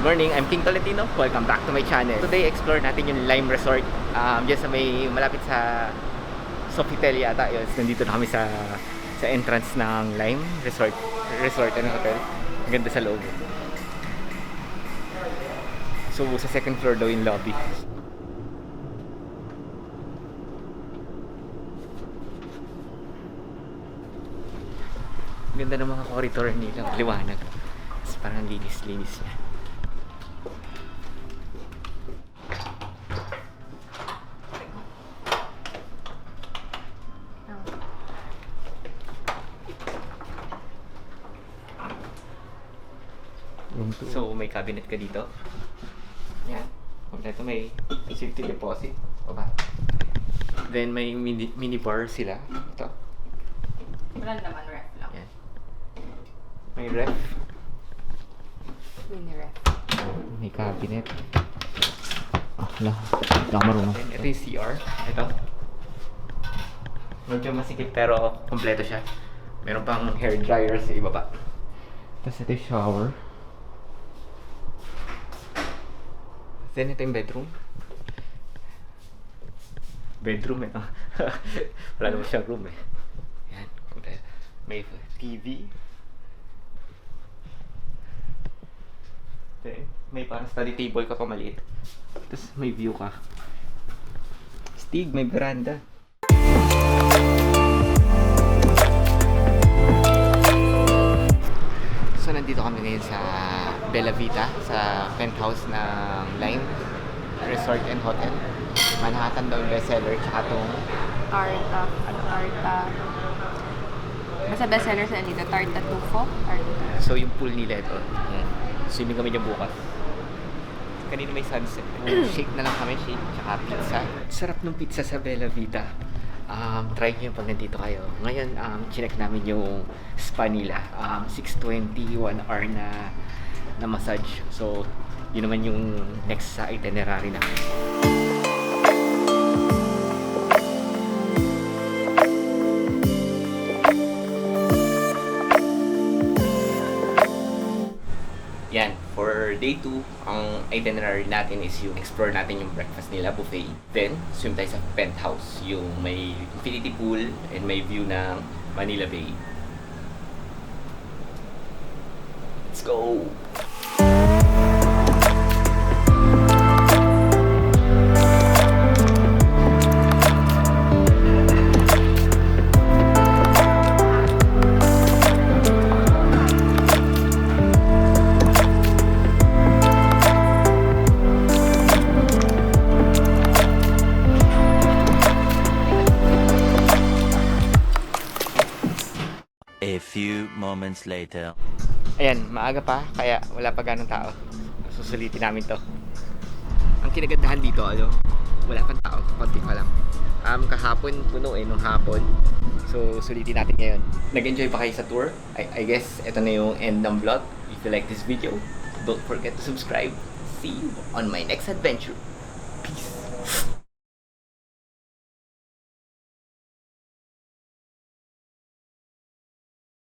Good morning, I'm King Tolentino. Welcome back to my channel. Today, explore natin yung Lime Resort. Diyan sa may malapit sa Sofitel yata yun. Nandito na kami sa entrance ng Lime Resort. Ano hotel? Ang ganda sa loob. So, sa second floor daw yung lobby. Ganda ng mga corridor nila, liwanag. Tapos parang linis-linis niya. So, may cabinet ka dito. Yan. Kompleto may safety deposit. O ba? Then, may mini bar sila. Ito. Wala naman, ref lang. Yan. May ref. Mini ref. May cabinet. Wala ako marunong. Then, ito yung CR. Ito. Medyo masikip pero kompleto siya. Meron pang hair dryer sa ibaba. Tapos ito yung shower. Then ito yung bedroom. Bedroom ito. Wala naman siyang room eh. Yan. May TV. Then, may parang study table ka pa maliit. Tapos may view ka. Stig, may veranda. So nandito kami ngayon sa Bella Vita, sa penthouse ng Lime Resort and Hotel. Manhattan daw yung bestseller, tsaka itong Tarta. Basta bestseller sa dito, Tarta Tufo. so yung pool nila ito. Yan. Swimming kami dyan bukas. Kanina may sunset. Shake na lang kami, shake, tsaka pizza. Sarap ng pizza sa Bella Vita. Try nyo yung pag nandito kayo. Ngayon, chinek namin yung spa nila. 620, 1 hour na massage. So, yun naman yung next sa itinerary namin. Yan, for day 2, ang itinerary natin is yung explore natin yung breakfast nila, buffet. Then, swim tayo sa penthouse, yung may infinity pool and may view ng Manila Bay. Let's go! A few moments later. Ayan, maaga pa, kaya wala pa ganong tao. Susulitin namin to. Ang kinagandahan dito, wala pang tao, konti pa lang. Kahapon, puno nung hapon. So, sulitin natin ngayon. Nag-enjoy pa kayo sa tour? I guess, ito na yung end ng vlog. If you like this video, don't forget to subscribe. See you on my next adventure.